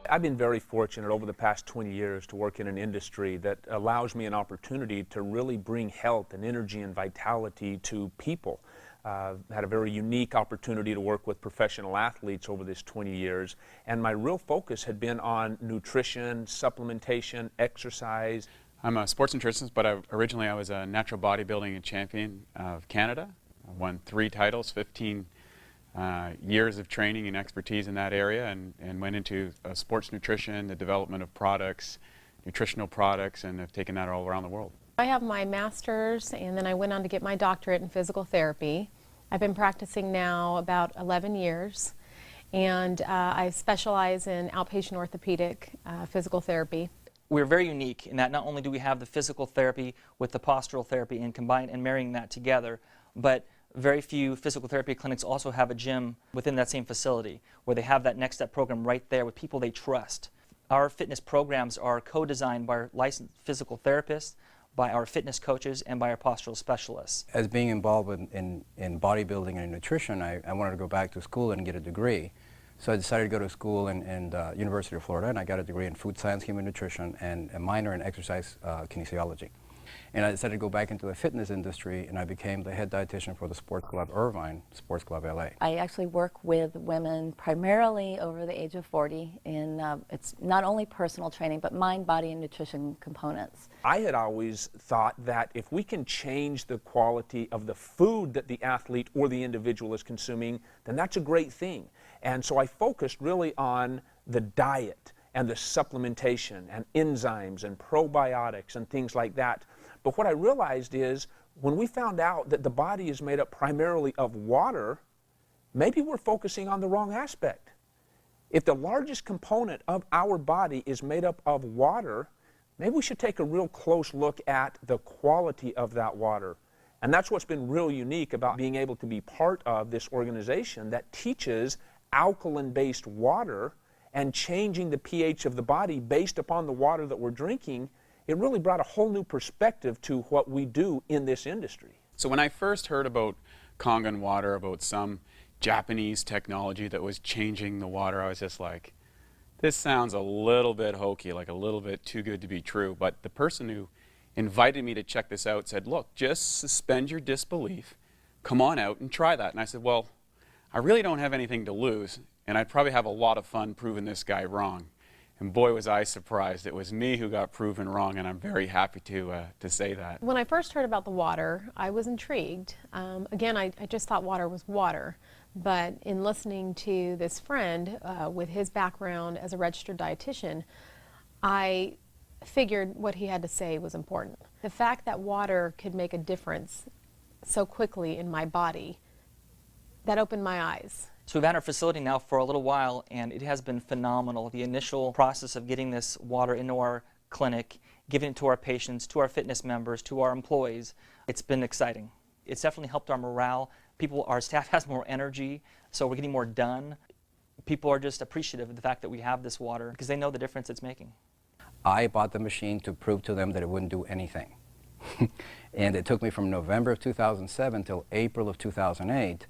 I've been very fortunate over the past 20 years to work in an industry that allows me an opportunity to really bring health and energy and vitality to people. Had a very unique opportunity to work with professional athletes over this 20 years, and my real focus had been on nutrition, supplementation, exercise. I'm a sports nutritionist, but originally I was a natural bodybuilding champion of Canada. I won 3 titles, 15 years of training and expertise in that area, and went into sports nutrition, the development of products, nutritional products, and have taken that all around the world. I have my master's, and then I went on to get my doctorate in physical therapy. I've been practicing now about 11 years, and I specialize in outpatient orthopedic physical therapy. We're very unique in that not only do we have the physical therapy with the postural therapy and combine and marrying that together, but very few physical therapy clinics also have a gym within that same facility where they have that next step program right there with people they trust. Our fitness programs are co-designed by our licensed physical therapists, by our fitness coaches, and by our postural specialists. As being involved in bodybuilding and nutrition, I wanted to go back to school and get a degree. So I decided to go to school in University of Florida, and I got a degree in food science, human nutrition, and a minor in exercise kinesiology. And I decided to go back into the fitness industry, and I became the head dietitian for the Sports Club Irvine, Sports Club LA. I actually work with women primarily over the age of 40 in, it's not only personal training, but mind, body, and nutrition components. I had always thought that if we can change the quality of the food that the athlete or the individual is consuming, then that's a great thing. And so I focused really on the diet and the supplementation and enzymes and probiotics and things like that. But what I realized is when we found out that the body is made up primarily of water, maybe we're focusing on the wrong aspect. If the largest component of our body is made up of water, maybe we should take a real close look at the quality of that water. And that's what's been real unique about being able to be part of this organization that teaches alkaline-based water and changing the pH of the body based upon the water that we're drinking. It really brought a whole new perspective to what we do in this industry. So when I first heard about Kangen Water, about some Japanese technology that was changing the water, I was just like, this sounds a little bit hokey, like a little bit too good to be true. But the person who invited me to check this out said, look, just suspend your disbelief, come on out and try that. And I said, well, I really don't have anything to lose, and I'd probably have a lot of fun proving this guy wrong. And boy, was I surprised. It was me who got proven wrong, and I'm very happy to say that. When I first heard about the water, I was intrigued. Again, I just thought water was water. But in listening to this friend with his background as a registered dietitian, I figured what he had to say was important. The fact that water could make a difference so quickly in my body, that opened my eyes. So we've had our facility now for a little while, and it has been phenomenal. The initial process of getting this water into our clinic, giving it to our patients, to our fitness members, to our employees, it's been exciting. It's definitely helped our morale. Our staff has more energy, so we're getting more done. People are just appreciative of the fact that we have this water because they know the difference it's making. I bought the machine to prove to them that it wouldn't do anything. And it took me from November of 2007 till April of 2008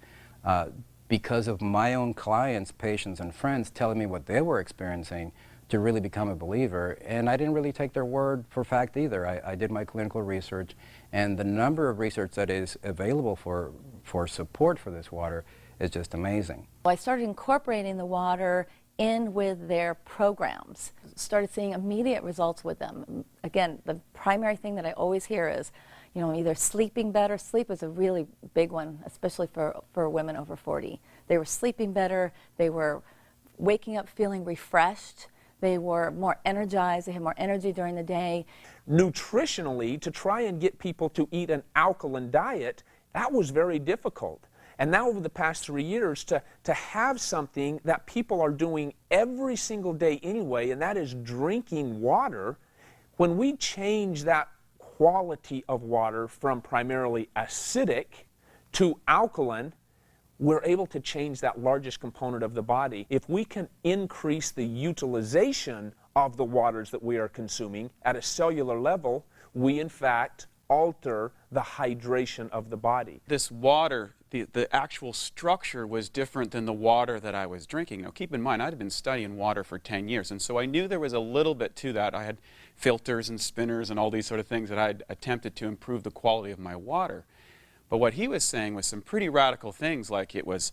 because of my own clients, patients, and friends telling me what they were experiencing to really become a believer. And I didn't really take their word for fact either. I did my clinical research, and the number of research that is available for support for this water is just amazing. I started incorporating the water in with their programs. Started seeing immediate results with them. Again, the primary thing that I always hear is, you know, either sleeping better. Sleep is a really big one, especially for women over 40. They were sleeping better. They were waking up feeling refreshed. They were more energized. They had more energy during the day. Nutritionally, to try and get people to eat an alkaline diet, that was very difficult. And now over the past 3 years, to have something that people are doing every single day anyway, and that is drinking water, when we change that quality of water from primarily acidic to alkaline, we're able to change that largest component of the body. If we can increase the utilization of the waters that we are consuming at a cellular level, we in fact alter the hydration of the body. This water the actual structure was different than the water that I was drinking. Now keep in mind, I'd been studying water for 10 years, and so I knew there was a little bit to that. I had filters and spinners and all these sort of things that I'd attempted to improve the quality of my water. But what he was saying was some pretty radical things, like it was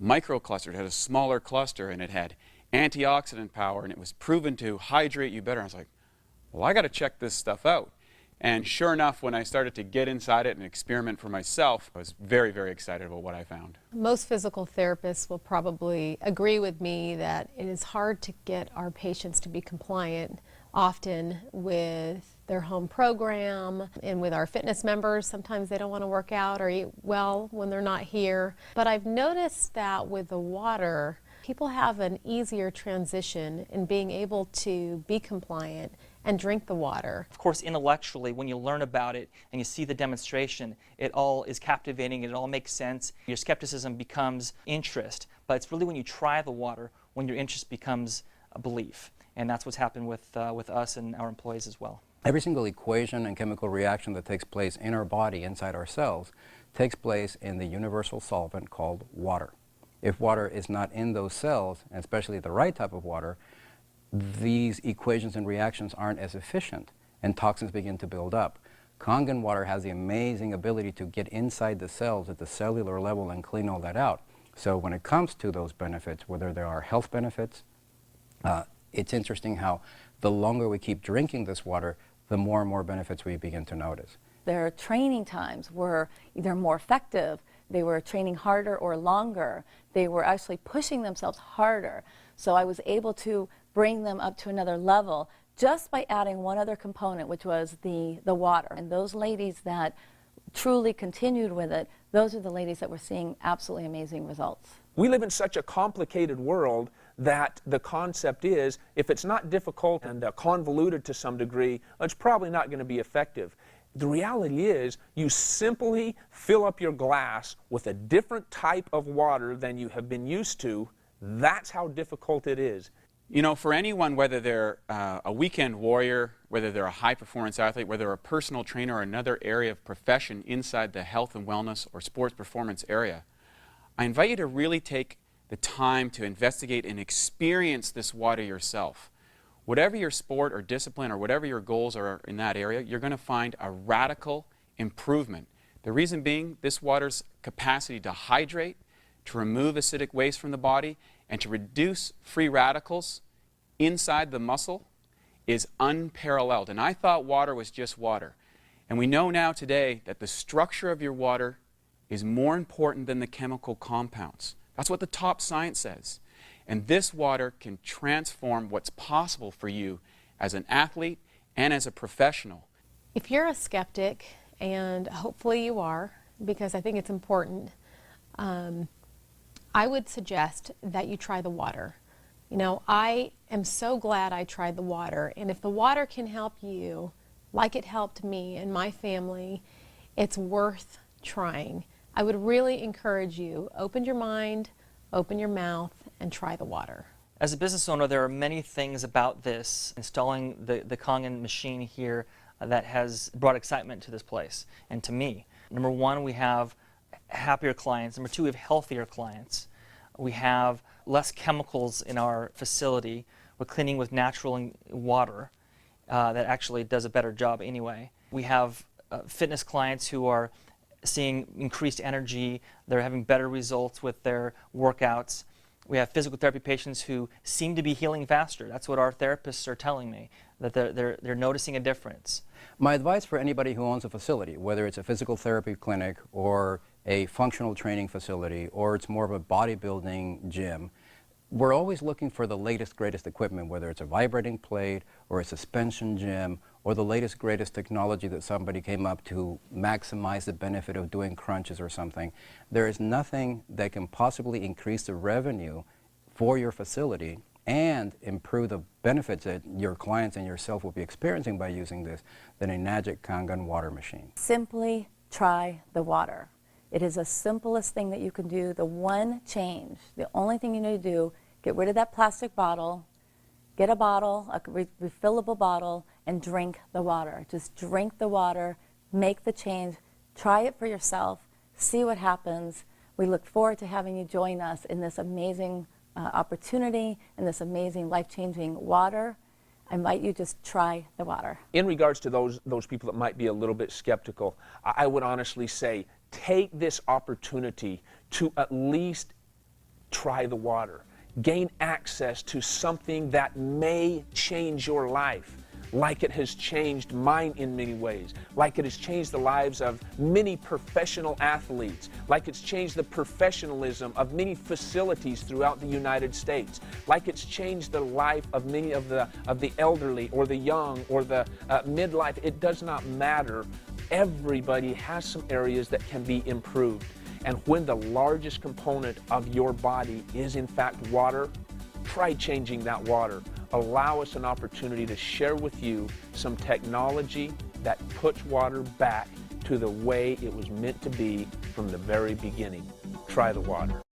microclustered, it had a smaller cluster, and it had antioxidant power, and it was proven to hydrate you better. I was like, well, I got to check this stuff out. And sure enough, when I started to get inside it and experiment for myself, I was very, very excited about what I found. Most physical therapists will probably agree with me that it is hard to get our patients to be compliant often with their home program and with our fitness members. Sometimes they don't want to work out or eat well when they're not here. But I've noticed that with the water, people have an easier transition in being able to be compliant and drink the water. Of course, intellectually, when you learn about it and you see the demonstration, it all is captivating, it all makes sense. Your skepticism becomes interest, but it's really when you try the water when your interest becomes a belief. And that's what's happened with us and our employees as well. Every single equation and chemical reaction that takes place in our body, inside our cells, takes place in the universal solvent called water. If water is not in those cells, and especially the right type of water, these equations and reactions aren't as efficient, and toxins begin to build up. Kangen water has the amazing ability to get inside the cells at the cellular level and clean all that out. So when it comes to those benefits, whether there are health benefits, it's interesting how the longer we keep drinking this water, the more and more benefits we begin to notice. Their training times were either more effective, they were training harder or longer, they were actually pushing themselves harder. So I was able to bring them up to another level just by adding one other component, which was the water. And those ladies that truly continued with it, those are the ladies that were seeing absolutely amazing results. We live in such a complicated world that the concept is, if it's not difficult and convoluted to some degree, it's probably not going to be effective. The reality is, you simply fill up your glass with a different type of water than you have been used to. That's how difficult it is. You know, for anyone, whether they're a weekend warrior, whether they're a high-performance athlete, whether they're a personal trainer or another area of profession inside the health and wellness or sports performance area, I invite you to really take the time to investigate and experience this water yourself. Whatever your sport or discipline or whatever your goals are in that area, you're going to find a radical improvement. The reason being, this water's capacity to hydrate, to remove acidic waste from the body, and to reduce free radicals inside the muscle is unparalleled. And I thought water was just water. And we know now today that the structure of your water is more important than the chemical compounds. That's what the top science says. And this water can transform what's possible for you as an athlete and as a professional. If you're a skeptic, and hopefully you are, because I think it's important, I would suggest that you try the water. You know, I am so glad I tried the water, and if the water can help you, like it helped me and my family, it's worth trying. I would really encourage you, open your mind, open your mouth, and try the water. As a business owner, there are many things about this, installing the Kangen machine here, that has brought excitement to this place and to me. Number one, we have happier clients. Number two, we have healthier clients. We have less chemicals in our facility. We're cleaning with natural water that actually does a better job anyway. We have fitness clients who are seeing increased energy. They're having better results with their workouts. We have physical therapy patients who seem to be healing faster. That's what our therapists are telling me, that they're noticing a difference. My advice for anybody who owns a facility, whether it's a physical therapy clinic or a functional training facility or it's more of a bodybuilding gym, we're always looking for the latest, greatest equipment, whether it's a vibrating plate or a suspension gym or the latest, greatest technology that somebody came up to maximize the benefit of doing crunches or something. There is nothing that can possibly increase the revenue for your facility and improve the benefits that your clients and yourself will be experiencing by using this than a magic Kangen water machine. Simply try the water. It is the simplest thing that you can do. The one change, the only thing you need to do, get rid of that plastic bottle, get a bottle, a refillable bottle, and drink the water. Just drink the water, make the change, try it for yourself, see what happens. We look forward to having you join us in this amazing opportunity, in this amazing life-changing water. I invite you just try the water. In regards to those people that might be a little bit skeptical, I would honestly say take this opportunity to at least try the water. Gain access to something that may change your life, like it has changed mine in many ways, like it has changed the lives of many professional athletes, like it's changed the professionalism of many facilities throughout the United States, like it's changed the life of many of the elderly or the young or the midlife. It does not matter. Everybody has some areas that can be improved. And when the largest component of your body is in fact water, try changing that water. Allow us an opportunity to share with you some technology that puts water back to the way it was meant to be from the very beginning. Try the water.